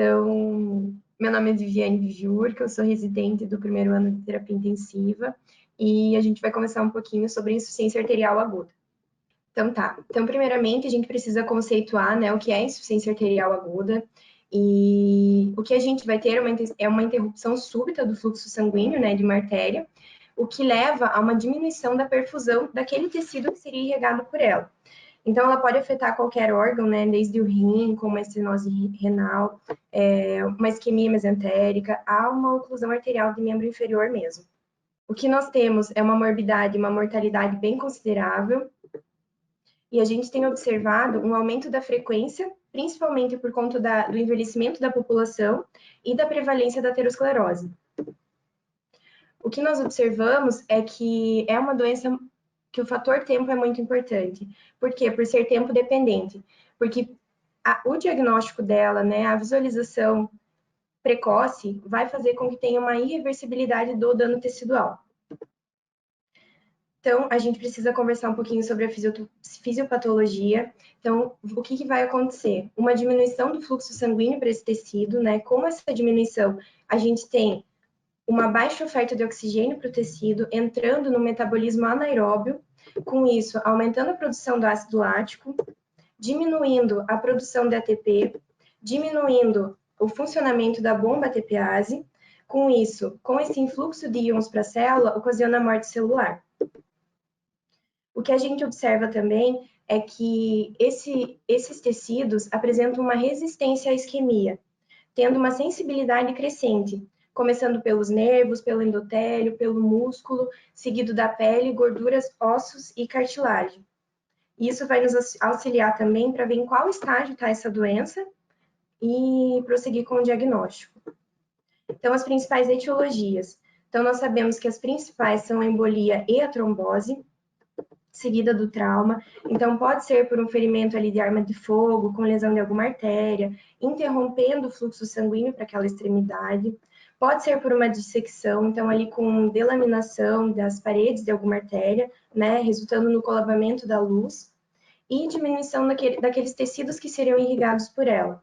Então, meu nome é Viviane Vijurca, eu sou residente do primeiro ano de terapia intensiva e a gente vai conversar um pouquinho sobre insuficiência arterial aguda. Então tá, primeiramente a gente precisa conceituar, né, o que é insuficiência arterial aguda e o que a gente vai ter é uma interrupção súbita do fluxo sanguíneo, né, de uma artéria, o que leva a uma diminuição da perfusão daquele tecido que seria irrigado por ela. Então, ela pode afetar qualquer órgão, né, desde o rim, como uma estenose renal, uma isquemia mesentérica, a uma oclusão arterial de membro inferior mesmo. O que nós temos é uma morbidade, uma mortalidade bem considerável, e a gente tem observado um aumento da frequência, principalmente por conta do envelhecimento da população e da prevalência da aterosclerose. O que nós observamos é que é uma doença que o fator tempo é muito importante. Por quê? Por ser tempo dependente. Porque o diagnóstico dela, né, a visualização precoce, vai fazer com que tenha uma irreversibilidade do dano tecidual. Então, a gente precisa conversar um pouquinho sobre a fisiopatologia. Então, o que vai acontecer? Uma diminuição do fluxo sanguíneo para esse tecido, né? Com essa diminuição, a gente tem uma baixa oferta de oxigênio para o tecido, entrando no metabolismo anaeróbio, com isso, aumentando a produção do ácido lático, diminuindo a produção de ATP, diminuindo o funcionamento da bomba ATPase, com isso, com esse influxo de íons para a célula, ocasiona a morte celular. O que a gente observa também é que esses tecidos apresentam uma resistência à isquemia, tendo uma sensibilidade crescente, começando pelos nervos, pelo endotélio, pelo músculo, seguido da pele, gorduras, ossos e cartilagem. Isso vai nos auxiliar também para ver em qual estágio está essa doença e prosseguir com o diagnóstico. Então, as principais etiologias. Então, nós sabemos que as principais são a embolia e a trombose, seguida do trauma. Então, pode ser por um ferimento ali de arma de fogo, com lesão de alguma artéria, interrompendo o fluxo sanguíneo para aquela extremidade. Pode ser por uma dissecção, então ali com delaminação das paredes de alguma artéria, né, resultando no colavamento da luz e diminuição daqueles tecidos que seriam irrigados por ela.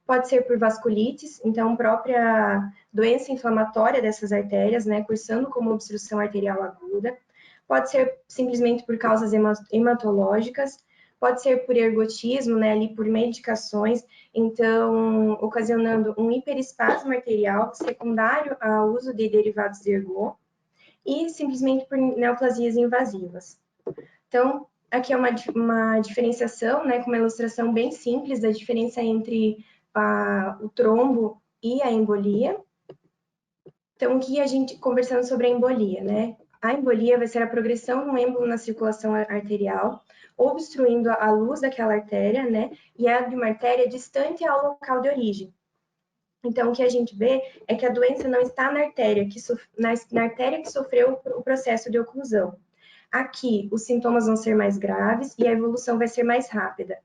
Pode ser por vasculites, então própria doença inflamatória dessas artérias, né, cursando como obstrução arterial aguda. Pode ser simplesmente por causas hematológicas, pode ser por ergotismo, né, ali por medicações, então ocasionando um hiperespasmo arterial secundário ao uso de derivados de ergo e simplesmente por neoplasias invasivas. Então, aqui é uma diferenciação, né, com uma ilustração bem simples da diferença entre o trombo e a embolia. Então, aqui a gente conversando sobre a embolia, né? A embolia vai ser a progressão do êmbolo na circulação arterial, obstruindo a luz daquela artéria, né? E é de uma artéria distante ao local de origem. Então, o que a gente vê é que a doença não está na artéria na artéria que sofreu o processo de oclusão. Aqui, os sintomas vão ser mais graves e a evolução vai ser mais rápida.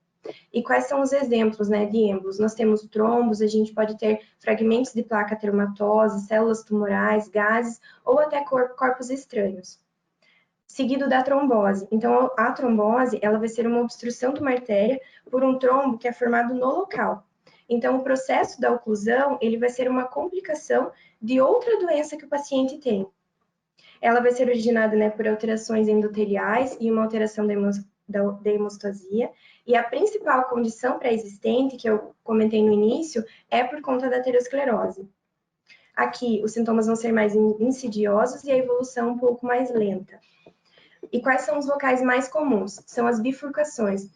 E quais são os exemplos, né, de êmbolos? Nós temos trombos, a gente pode ter fragmentos de placa ateromatose, células tumorais, gases ou até corpos estranhos. Seguido da trombose. Então, a trombose, ela vai ser uma obstrução de uma artéria por um trombo que é formado no local. Então, o processo da oclusão, ele vai ser uma complicação de outra doença que o paciente tem. Ela vai ser originada, né, por alterações endoteliais e uma alteração da hemostasia, e a principal condição pré-existente, que eu comentei no início, é por conta da aterosclerose. Aqui, os sintomas vão ser mais insidiosos e a evolução um pouco mais lenta. E quais são os locais mais comuns? São as bifurcações,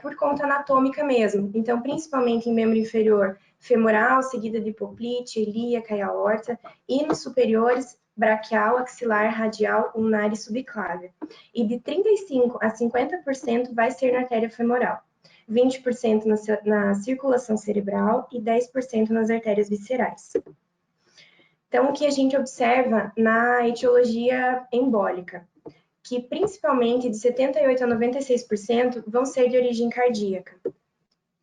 por conta anatômica mesmo. Então, principalmente em membro inferior, femoral, seguida de poplite, ilíaca e aorta, e nos superiores, braquial, axilar, radial, ulnar e subclávia. E de 35% a 50% vai ser na artéria femoral, 20% na circulação cerebral e 10% nas artérias viscerais. Então, o que a gente observa na etiologia embólica? Que principalmente de 78% a 96% vão ser de origem cardíaca.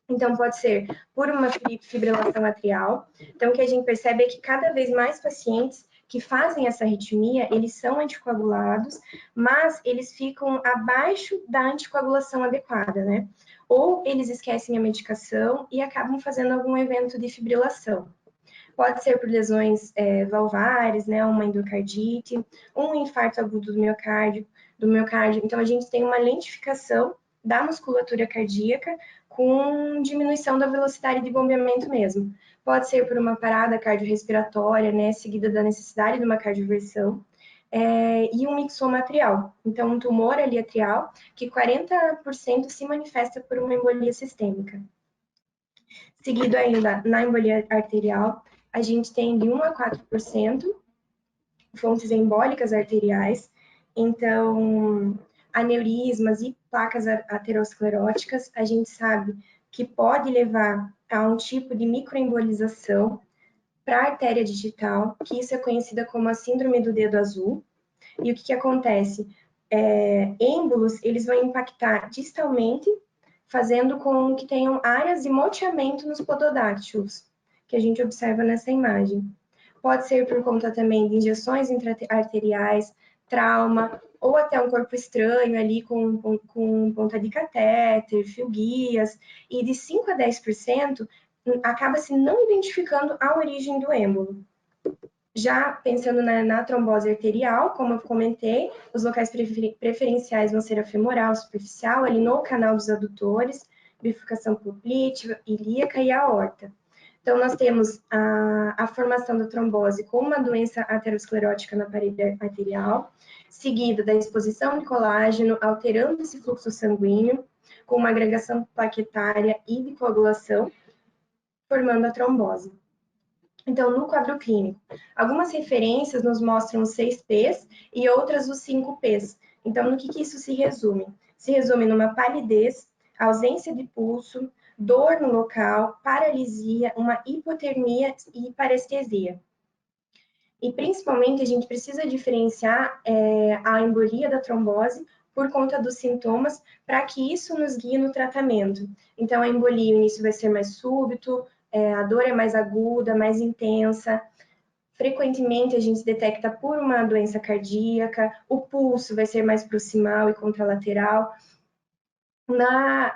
Então, pode ser por uma fibrilação atrial. Então, o que a gente percebe é que cada vez mais pacientes que fazem essa arritmia, eles são anticoagulados, mas eles ficam abaixo da anticoagulação adequada, né? ou eles esquecem a medicação e acabam fazendo algum evento de fibrilação. Pode ser por lesões valvares, né, uma endocardite, um infarto agudo do miocárdio. Então, a gente tem uma lentificação da musculatura cardíaca com diminuição da velocidade de bombeamento mesmo. Pode ser por uma parada cardiorrespiratória, né, seguida da necessidade de uma cardioversão, e um mixoma atrial. Então, um tumor ali atrial, que 40% se manifesta por uma embolia sistêmica. Seguido ainda na embolia arterial, a gente tem de 1 a 4% fontes embólicas arteriais, então aneurismas e placas ateroscleróticas, a gente sabe que pode levar a um tipo de microembolização para a artéria digital, que isso é conhecida como a síndrome do dedo azul. E o que acontece? Êmbolos, eles vão impactar distalmente, fazendo com que tenham áreas de moteamento nos pododáctilos, que a gente observa nessa imagem. Pode ser por conta também de injeções intraarteriais, trauma, ou até um corpo estranho ali com ponta de catéter, fio-guias, e de 5 a 10% acaba-se não identificando a origem do êmbolo. Já pensando na trombose arterial, como eu comentei, os locais preferenciais vão ser a femoral, superficial, ali no canal dos adutores, bifurcação poplítea, ilíaca e a aorta. Então, nós temos a formação da trombose com uma doença aterosclerótica na parede arterial, seguida da exposição de colágeno, alterando esse fluxo sanguíneo, com uma agregação plaquetária e de coagulação, formando a trombose. Então, no quadro clínico, algumas referências nos mostram os 6 P's e outras os 5 P's. Então, no que isso se resume? Se resume numa palidez, ausência de pulso, dor no local, paralisia, uma hipotermia e parestesia. E, principalmente, a gente precisa diferenciar a embolia da trombose por conta dos sintomas, para que isso nos guie no tratamento. Então, a embolia, o início vai ser mais súbito, a dor é mais aguda, mais intensa. Frequentemente a gente detecta por uma doença cardíaca, o pulso vai ser mais proximal e contralateral.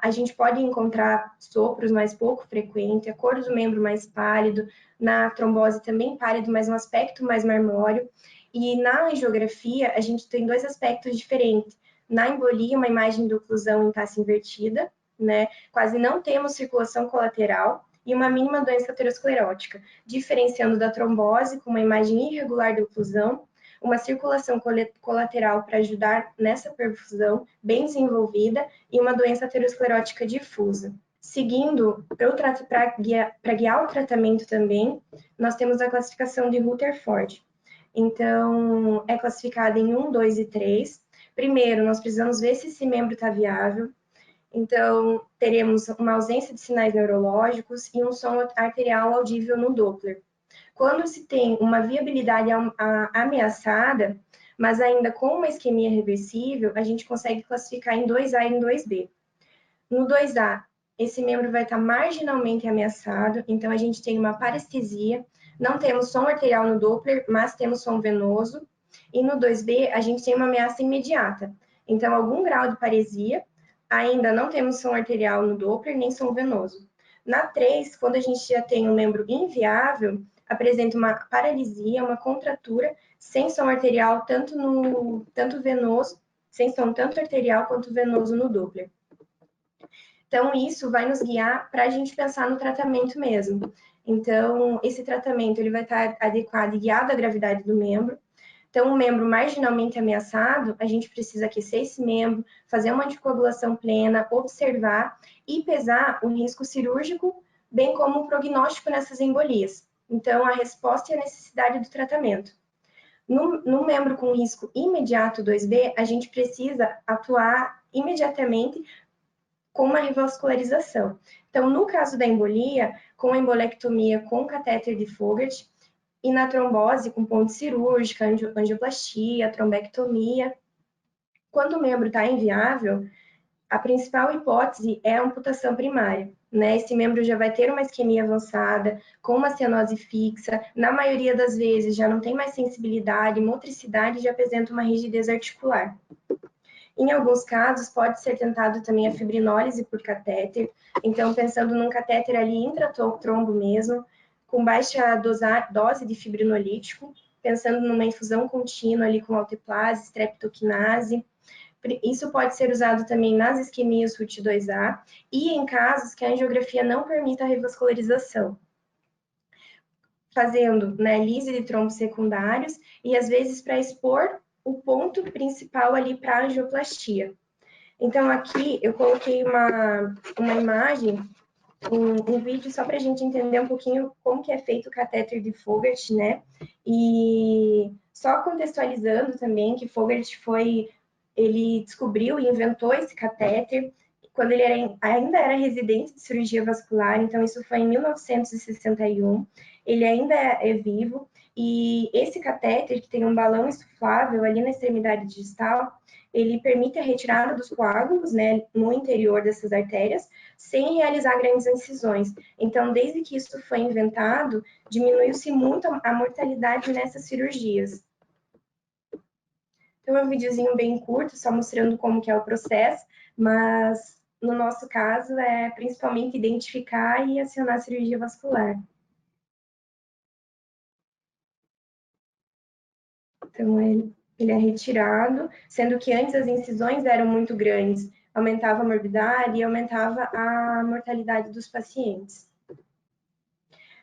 A gente pode encontrar sopros mais pouco frequentes, a cor do membro mais pálido, na trombose também pálido, mas um aspecto mais marmório. E na angiografia, a gente tem 2 aspectos diferentes. Na embolia, uma imagem de oclusão em taça invertida, né? Quase não temos circulação colateral, e uma mínima doença aterosclerótica, diferenciando da trombose com uma imagem irregular de oclusão, uma circulação colateral para ajudar nessa perfusão bem desenvolvida e uma doença aterosclerótica difusa. Seguindo, para guiar o tratamento também, nós temos a classificação de Rutherford. Então, é classificada em 1, 2 e 3. Primeiro, nós precisamos ver se esse membro está viável. Então, teremos uma ausência de sinais neurológicos e um som arterial audível no Doppler. Quando se tem uma viabilidade ameaçada, mas ainda com uma isquemia reversível, a gente consegue classificar em 2A e em 2B. No 2A, esse membro vai estar marginalmente ameaçado, então a gente tem uma parestesia, não temos som arterial no Doppler, mas temos som venoso. E no 2B, a gente tem uma ameaça imediata, então algum grau de paresia, ainda não temos som arterial no Doppler, nem som venoso. Na 3, quando a gente já tem um membro inviável, apresenta uma paralisia, uma contratura, sem som arterial, tanto venoso, sem som tanto arterial quanto venoso no Doppler. Então, isso vai nos guiar para a gente pensar no tratamento mesmo. Então, esse tratamento ele vai estar adequado e guiado à gravidade do membro. Então, um membro marginalmente ameaçado, a gente precisa aquecer esse membro, fazer uma anticoagulação plena, observar e pesar o risco cirúrgico, bem como o prognóstico nessas embolias. Então, a resposta e a necessidade do tratamento. No membro com risco imediato 2B, a gente precisa atuar imediatamente com uma revascularização. Então, no caso da embolia, com a embolectomia com catéter de Fogarty, e na trombose, com ponte cirúrgica, angioplastia, trombectomia. Quando o membro está inviável, a principal hipótese é a amputação primária. Né? Esse membro já vai ter uma isquemia avançada, com uma cianose fixa, na maioria das vezes já não tem mais sensibilidade, motricidade e já apresenta uma rigidez articular. Em alguns casos, pode ser tentado também a fibrinólise por catéter, então pensando num catéter ali intratrombo mesmo, com baixa dose de fibrinolítico, pensando numa infusão contínua ali com alteplase, streptokinase. Isso pode ser usado também nas isquemias RUT2A e em casos que a angiografia não permita a revascularização, fazendo, né, lise de trombos secundários e às vezes para expor o ponto principal ali para a angioplastia. Então aqui eu coloquei uma imagem, um vídeo só para a gente entender um pouquinho como que é feito o catéter de Fogarty, né? E só contextualizando também que Fogarty ele descobriu e inventou esse catéter quando ele ainda era residente de cirurgia vascular, então isso foi em 1961. Ele ainda é vivo, e esse catéter, que tem um balão insuflável ali na extremidade distal, ele permite a retirada dos coágulos, né, no interior dessas artérias, sem realizar grandes incisões. Então, desde que isso foi inventado, diminuiu-se muito a mortalidade nessas cirurgias. Então, é um videozinho bem curto, só mostrando como que é o processo, mas no nosso caso é principalmente identificar e acionar a cirurgia vascular. Então, ele é retirado, sendo que antes as incisões eram muito grandes, aumentava a morbidade e aumentava a mortalidade dos pacientes.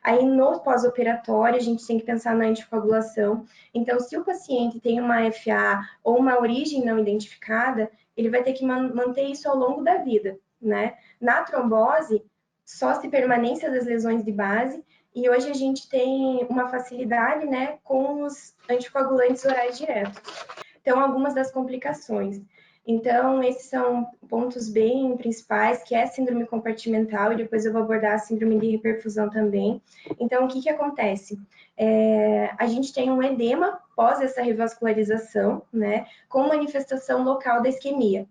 Aí, no pós-operatório, a gente tem que pensar na anticoagulação. Então, se o paciente tem uma FA ou uma origem não identificada, ele vai ter que manter isso ao longo da vida, né? Na trombose, só se permanência das lesões de base, e hoje a gente tem uma facilidade, né, com os anticoagulantes orais diretos. Então, algumas das complicações. Então, esses são pontos bem principais, que é a síndrome compartimental, e depois eu vou abordar a síndrome de hiperfusão também. Então, o que acontece? A gente tem um edema pós essa revascularização, né, com manifestação local da isquemia.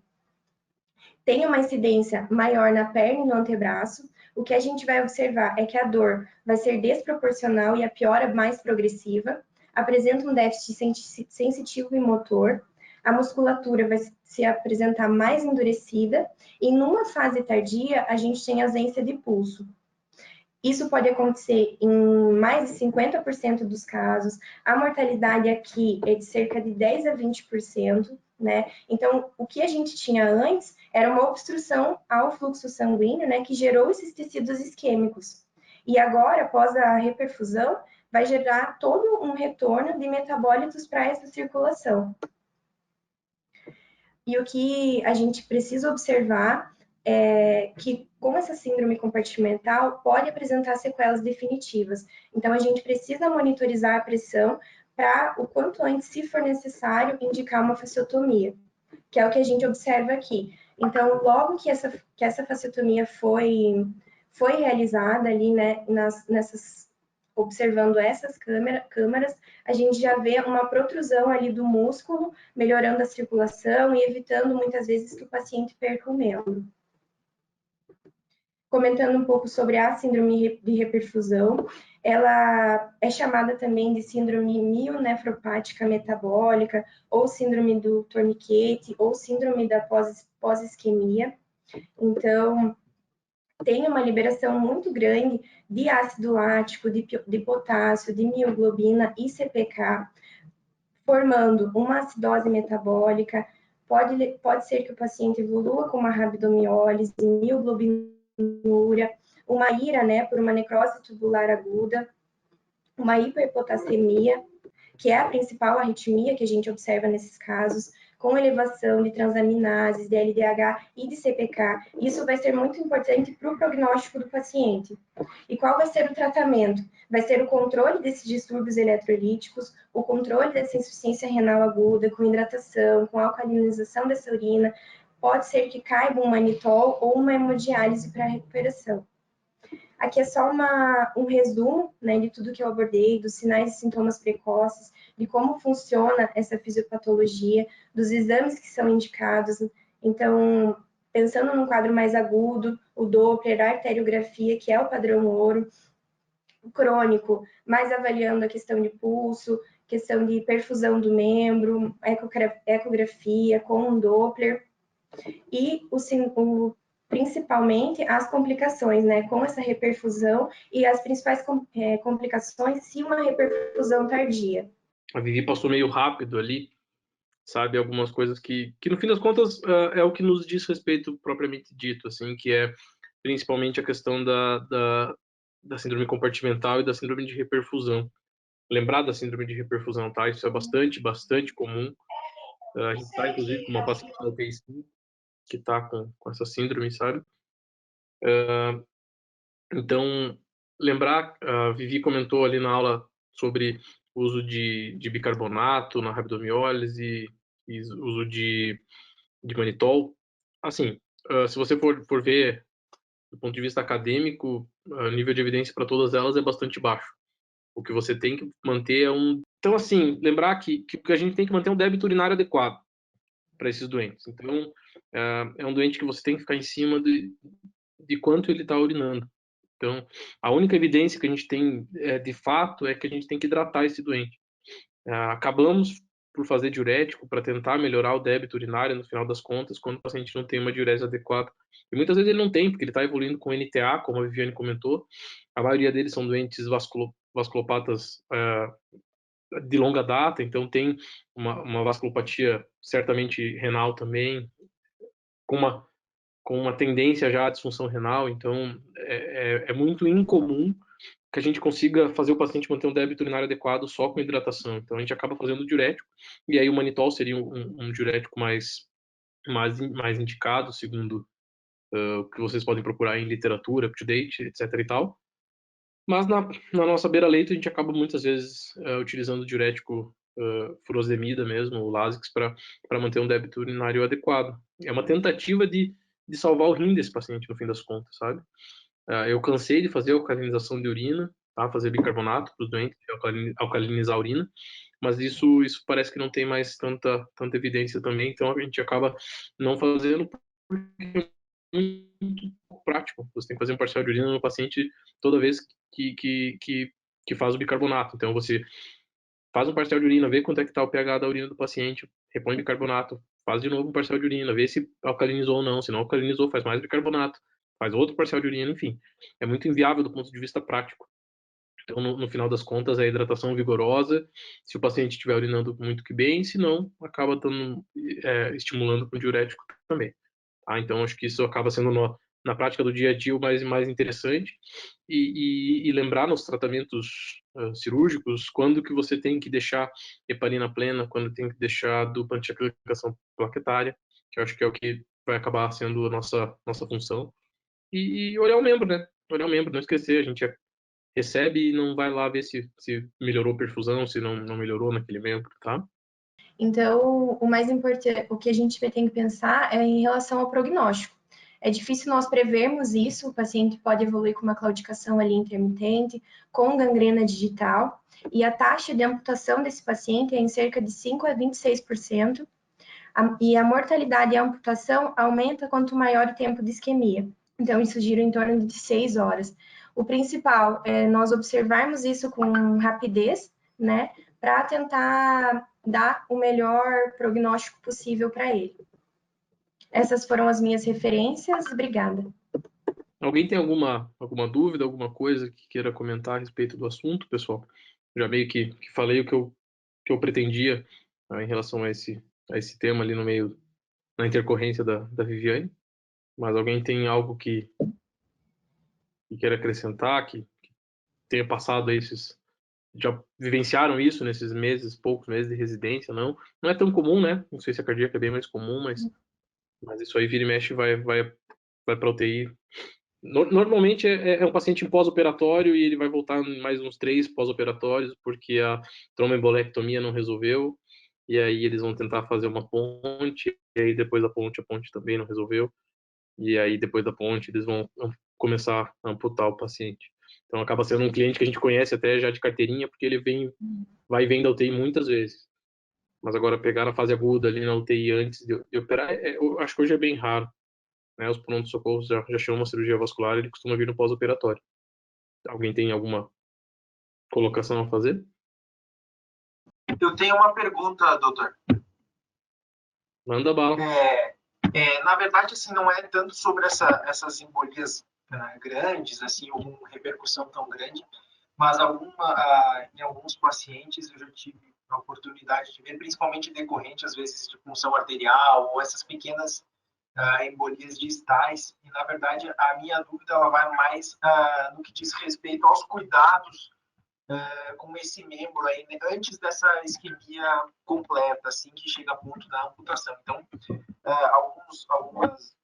Tem uma incidência maior na perna e no antebraço. O que a gente vai observar é que a dor vai ser desproporcional e a piora mais progressiva, apresenta um déficit sensitivo e motor, a musculatura vai se apresentar mais endurecida e numa fase tardia a gente tem ausência de pulso. Isso pode acontecer em mais de 50% dos casos. A mortalidade aqui é de cerca de 10 a 20%, né? Então, o que a gente tinha antes era uma obstrução ao fluxo sanguíneo, né, que gerou esses tecidos isquêmicos. E agora, após a reperfusão, vai gerar todo um retorno de metabólitos para essa circulação. E o que a gente precisa observar é que, com essa síndrome compartimental, pode apresentar sequelas definitivas. Então, a gente precisa monitorizar a pressão para, o quanto antes, se for necessário, indicar uma fasciotomia, que é o que a gente observa aqui. Então, logo que essa fasciotomia foi realizada ali, né, observando essas câmaras, a gente já vê uma protrusão ali do músculo, melhorando a circulação e evitando muitas vezes que o paciente perca o membro. Comentando um pouco sobre a síndrome de hiperfusão, ela é chamada também de síndrome mielonefropática metabólica, ou síndrome do tourniquet, ou síndrome da pós-isquemia. Então, tem uma liberação muito grande de ácido lático, de potássio, de mioglobina e CPK, formando uma acidose metabólica. Pode ser que o paciente evolua com uma rabdomiólise, mioglobinuria, uma IRA, né, por uma necrose tubular aguda, uma hiperpotassemia, que é a principal arritmia que a gente observa nesses casos, com elevação de transaminases, de LDH e de CPK. Isso vai ser muito importante para o prognóstico do paciente. E qual vai ser o tratamento? Vai ser o controle desses distúrbios eletrolíticos, o controle dessa insuficiência renal aguda, com hidratação, com alcalinização dessa urina. Pode ser que caiba um manitol ou uma hemodiálise para recuperação. Aqui é só um resumo, né, de tudo que eu abordei, dos sinais e sintomas precoces, de como funciona essa fisiopatologia, dos exames que são indicados. Então, pensando num quadro mais agudo, o Doppler, a arteriografia, que é o padrão ouro, o crônico, mais avaliando a questão de pulso, questão de perfusão do membro, ecografia com um Doppler, e principalmente as complicações, né, com essa reperfusão e as principais complicações se uma reperfusão tardia. A Vivi passou meio rápido ali, sabe, algumas coisas que no fim das contas é o que nos diz respeito propriamente dito, assim, que é principalmente a questão da síndrome compartimental e da síndrome de reperfusão. Lembrar da síndrome de reperfusão, tá? Isso é bastante comum. A gente está, inclusive, com uma paciente da UTI que está com essa síndrome, sabe? Então, lembrar, a Vivi comentou ali na aula sobre o uso de bicarbonato na rabdomiólise e uso de manitol. Assim, se você for ver do ponto de vista acadêmico, o nível de evidência para todas elas é bastante baixo. O que você tem que manter é um... Então, assim, lembrar que a gente tem que manter um débito urinário adequado para esses doentes. Então, é um doente que você tem que ficar em cima de quanto ele está urinando. Então, a única evidência que a gente tem, de fato, é que a gente tem que hidratar esse doente. Acabamos por fazer diurético para tentar melhorar o débito urinário no final das contas, quando o paciente não tem uma diurese adequada. E muitas vezes ele não tem, porque ele está evoluindo com NTA, como a Viviane comentou. A maioria deles são doentes vasculopatas de longa data, então tem uma vasculopatia certamente renal também, com uma tendência já à disfunção renal, então é muito incomum que a gente consiga fazer o paciente manter um débito urinário adequado só com hidratação. Então a gente acaba fazendo diurético, e aí o manitol seria um diurético mais indicado, segundo o que vocês podem procurar em literatura, up-to-date, etc e tal. Mas na nossa beira-leito a gente acaba muitas vezes utilizando diurético furosemida mesmo, o Lasix, para manter um débito urinário adequado. É uma tentativa de salvar o rim desse paciente, no fim das contas, sabe? Eu cansei de fazer alcalinização de urina, tá? Fazer bicarbonato para os doentes, alcalinizar a urina, mas isso parece que não tem mais tanta evidência também, então a gente acaba não fazendo porque é muito prático. Você tem que fazer um parcial de urina no paciente toda vez que faz o bicarbonato. Então você faz um parcial de urina, vê quanto é que está o pH da urina do paciente, repõe bicarbonato, faz de novo um parcial de urina, vê se alcalinizou ou não. Se não alcalinizou, faz mais bicarbonato, faz outro parcial de urina, enfim. É muito inviável do ponto de vista prático. Então, no final das contas, é a hidratação vigorosa, se o paciente estiver urinando muito que bem, se não, acaba estimulando com diurético também. Tá? Então, acho que isso acaba sendo na prática do dia a dia o mais interessante. E lembrar nos tratamentos cirúrgicos quando que você tem que deixar heparina plena, quando tem que deixar dupla antiagregação plaquetária, que eu acho que é o que vai acabar sendo a nossa função. E olhar o membro, né? Olhar o membro, não esquecer, a gente recebe e não vai lá ver se melhorou a perfusão, se não melhorou naquele membro, tá? Então, o mais importante, o que a gente tem que pensar é em relação ao prognóstico. É difícil nós prevermos isso, o paciente pode evoluir com uma claudicação ali intermitente, com gangrena digital, e a taxa de amputação desse paciente é em cerca de 5 a 26%, e a mortalidade e a amputação aumenta quanto maior o tempo de isquemia. Então, isso gira em torno de 6 horas. O principal é nós observarmos isso com rapidez, né, para tentar dar o melhor prognóstico possível para ele. Essas foram as minhas referências. Obrigada. Alguém tem alguma dúvida, alguma coisa que queira comentar a respeito do assunto, pessoal? Já meio que falei o que eu pretendia em relação a esse tema ali no meio, na intercorrência da Viviane. Mas alguém tem algo que queira acrescentar, que tenha passado aí já vivenciaram isso nesses poucos meses de residência, não? Não é tão comum, né? Não sei se a cardíaca é bem mais comum, mas isso aí vira e mexe vai para UTI. Normalmente é um paciente pós-operatório e ele vai voltar em mais uns 3 pós-operatórios porque a tromboembolectomia não resolveu, e aí eles vão tentar fazer uma ponte, e aí depois da ponte, a ponte também não resolveu, e aí depois da ponte eles vão começar a amputar o paciente. Então acaba sendo um cliente que a gente conhece até já de carteirinha, porque ele vai e vem da UTI muitas vezes. Mas agora pegar na fase aguda ali na UTI antes de operar, eu acho que hoje é bem raro, né? Os pronto-socorros já chamam uma cirurgia vascular, ele costuma vir no pós-operatório. Alguém tem alguma colocação a fazer? Eu tenho uma pergunta, doutor. Manda bala. Na verdade, assim, não é tanto sobre essas embolias grandes, assim, ou com repercussão tão grande, mas em alguns pacientes eu já tive a oportunidade de ver, principalmente decorrente, às vezes, de punção arterial ou essas pequenas embolias distais. E, na verdade, a minha dúvida ela vai mais no que diz respeito aos cuidados com esse membro aí, né, antes dessa isquemia completa, assim, que chega a ponto da amputação. Então, algumas,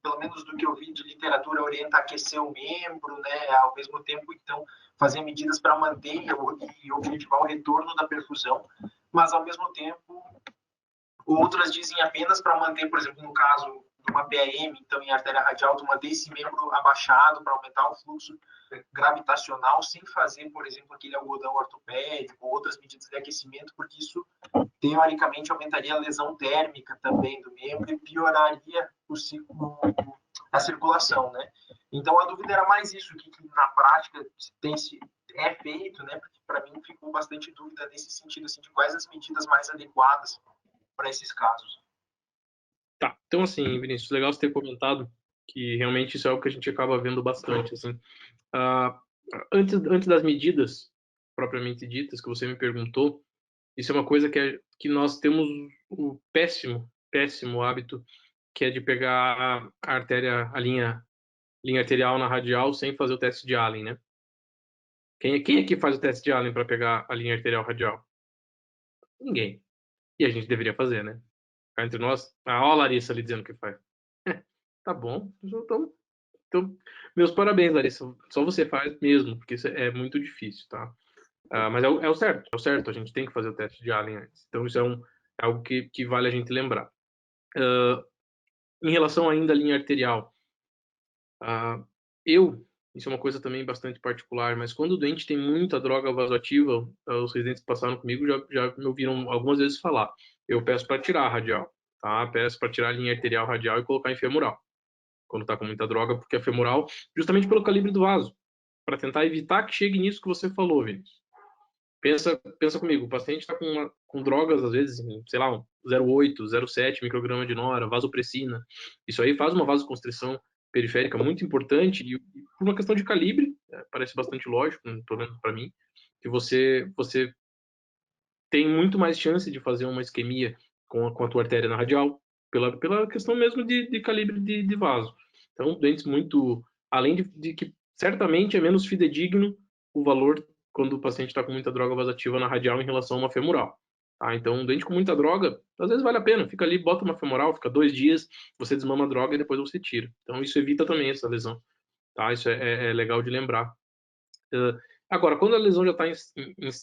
pelo menos do que eu vi de literatura, orienta a aquecer o membro, né, ao mesmo tempo, então, fazer medidas para manter e objetivar o retorno da perfusão, mas, ao mesmo tempo, outras dizem apenas para manter, por exemplo, no caso de uma PAM, então em artéria radial, tu manter esse membro abaixado para aumentar o fluxo gravitacional sem fazer, por exemplo, aquele algodão ortopédico ou outras medidas de aquecimento, porque isso teoricamente aumentaria a lesão térmica também do membro e pioraria a circulação, né? Então a dúvida era mais isso, que na prática é feito, né? Porque para mim ficou bastante dúvida nesse sentido, assim, de quais as medidas mais adequadas para esses casos. Tá, então assim, Vinícius, legal você ter comentado que realmente isso é algo que a gente acaba vendo bastante, assim. Ah, antes das medidas propriamente ditas que você me perguntou, isso é uma coisa que nós temos o péssimo hábito, que é de pegar a linha arterial na radial sem fazer o teste de Allen, né? Quem é que faz o teste de Allen para pegar a linha arterial radial? Ninguém. E a gente deveria fazer, né? Cá entre nós, ó a Larissa ali dizendo que faz. Tá bom. Então, meus parabéns, Larissa. Só você faz mesmo, porque isso é muito difícil, tá? Mas é o certo. A gente tem que fazer o teste de Allen antes. Então, isso é algo que vale a gente lembrar. Em relação ainda à linha arterial, uh, isso é uma coisa também bastante particular, mas quando o doente tem muita droga vasoativa, os residentes que passaram comigo já me ouviram algumas vezes falar. Eu peço para tirar a radial, tá? Peço para tirar a linha arterial radial e colocar em femoral, quando está com muita droga, porque a femoral, justamente pelo calibre do vaso, para tentar evitar que chegue nisso que você falou, Vinícius. Pensa comigo, o paciente está com drogas, às vezes, sei lá, 0,8, 0,7 micrograma de nora, vasopressina. Isso aí faz uma vasoconstrição periférica muito importante e por uma questão de calibre, parece bastante lógico, pelo menos para mim, que você tem muito mais chance de fazer uma isquemia com a tua artéria na radial, pela questão mesmo de calibre de vaso. Então, doentes muito, além de que certamente é menos fidedigno o valor quando o paciente está com muita droga vasoativa na radial em relação a uma femoral. Tá? Então, um doente com muita droga, às vezes vale a pena, fica ali, bota uma femoral, fica 2 dias, você desmama a droga e depois você tira. Então, isso evita também essa lesão. Tá? Isso é legal de lembrar. Agora, quando a lesão já está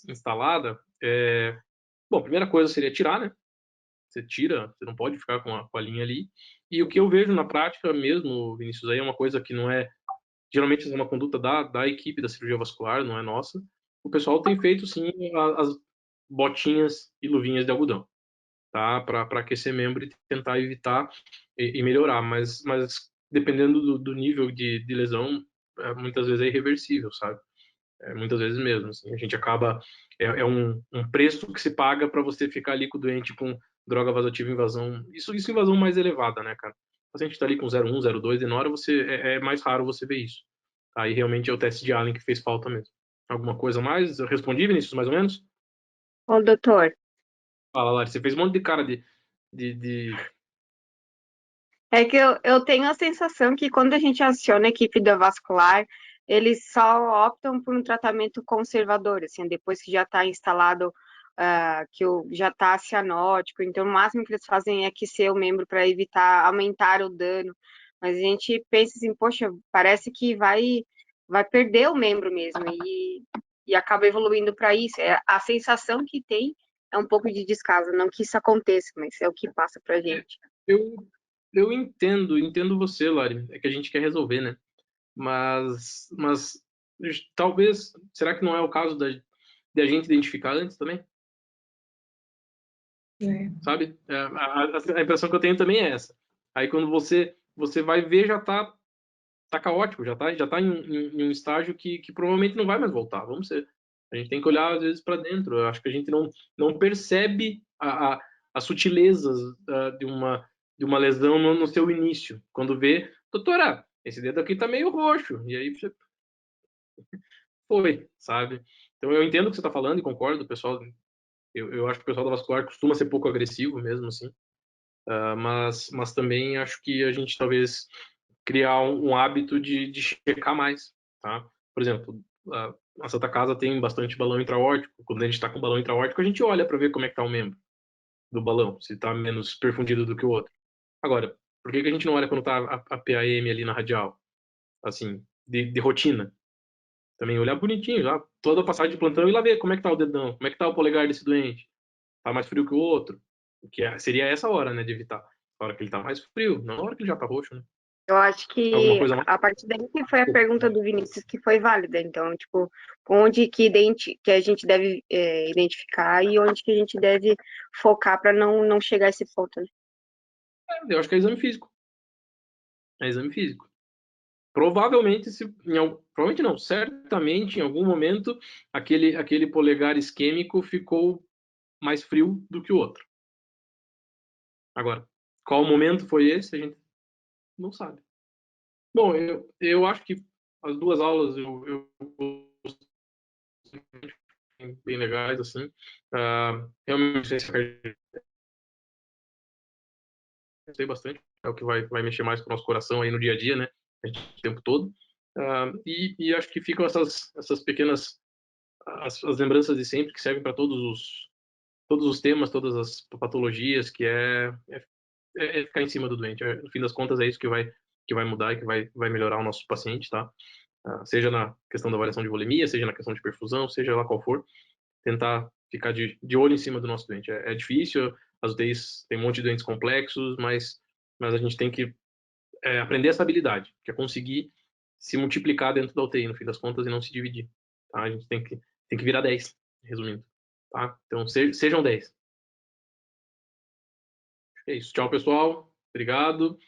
instalada, bom, a primeira coisa seria tirar, né? Você tira, você não pode ficar com a linha ali. E o que eu vejo na prática mesmo, Vinícius, aí é uma coisa que não é. Geralmente é uma conduta da equipe da cirurgia vascular, não é nossa. O pessoal tem feito, sim, as botinhas e luvinhas de algodão, tá? Para aquecer membro e tentar evitar e melhorar. Mas dependendo do nível de lesão, muitas vezes é irreversível, sabe? Muitas vezes mesmo. Assim, a gente acaba. É um preço que se paga para você ficar ali com o doente com droga vasoativa em invasão. Isso em invasão mais elevada, né, cara? O paciente está ali com 0,1, 0,2 e na hora é mais raro você ver isso. Aí realmente é o teste de Allen que fez falta mesmo. Alguma coisa mais? Eu respondi, Vinícius, mais ou menos? Ô, doutor, Fala, Lari, você fez um monte de cara de... é que eu tenho a sensação que quando a gente aciona a equipe da vascular, eles só optam por um tratamento conservador, assim, depois que já está instalado, já está cianótico, então o máximo que eles fazem é aquecer o membro para evitar aumentar o dano, mas a gente pensa assim, poxa, parece que vai perder o membro mesmo, e acaba evoluindo para isso. A sensação que tem é um pouco de descaso, não que isso aconteça, mas é o que passa para a gente. Eu entendo você, Lari. É que a gente quer resolver, né? Mas talvez, será que não é o caso de a gente identificar antes também? Sabe? A impressão que eu tenho também é essa. Aí quando você vai ver, já tá caótico, já tá em um estágio que provavelmente não vai mais voltar. Vamos ser A gente tem que olhar, às vezes, para dentro. Eu acho que a gente não percebe as sutilezas de uma lesão no seu início. Quando vê, doutora, esse dedo aqui tá meio roxo. E aí você foi, sabe? Então eu entendo o que você está falando e concordo, pessoal. Eu acho que o pessoal da vascular costuma ser pouco agressivo mesmo, assim. Mas também acho que a gente talvez criar um hábito de checar mais, tá? Por exemplo, a Santa Casa tem bastante balão intraórtico. Quando a gente está com balão intraórtico, a gente olha para ver como é que está o membro do balão, se está menos perfundido do que o outro. Agora, por que a gente não olha quando está a PAM ali na radial? Assim, de rotina. Também olhar bonitinho, já toda a passagem de plantão e lá ver como é que tá o dedão, como é que tá o polegar desse doente. Tá mais frio que o outro. Seria essa hora, né, de evitar. A hora que ele tá mais frio, não a hora que ele já tá roxo, né? Eu acho Alguma que coisa mais? a partir daí que foi a pergunta do Vinícius que foi válida. Então, tipo, onde que a gente deve identificar e onde que a gente deve focar para não chegar a esse ponto, né? Eu acho que é exame físico. É exame físico. Provavelmente, provavelmente não, certamente em algum momento aquele polegar isquêmico ficou mais frio do que o outro. Agora, qual momento foi esse? A gente não sabe. Bom, eu acho que as duas aulas eu bem legais, assim. Realmente, gostei bastante. É o que vai mexer mais com o nosso coração aí no dia a dia, né? A gente, o tempo todo. E acho que ficam essas pequenas as lembranças de sempre que servem para todos os temas, todas as patologias, que é ficar em cima do doente. No fim das contas, é isso que vai mudar e que vai melhorar o nosso paciente, tá? Seja na questão da avaliação de volemia, seja na questão de perfusão, seja lá qual for, tentar ficar de olho em cima do nosso doente. É difícil, as UTIs tem um monte de doentes complexos, mas a gente tem que aprender essa habilidade, que é conseguir se multiplicar dentro da UTI, no fim das contas, e não se dividir. Tá? A gente tem que virar 10, resumindo. Tá? Então, sejam 10. É isso. Tchau, pessoal. Obrigado.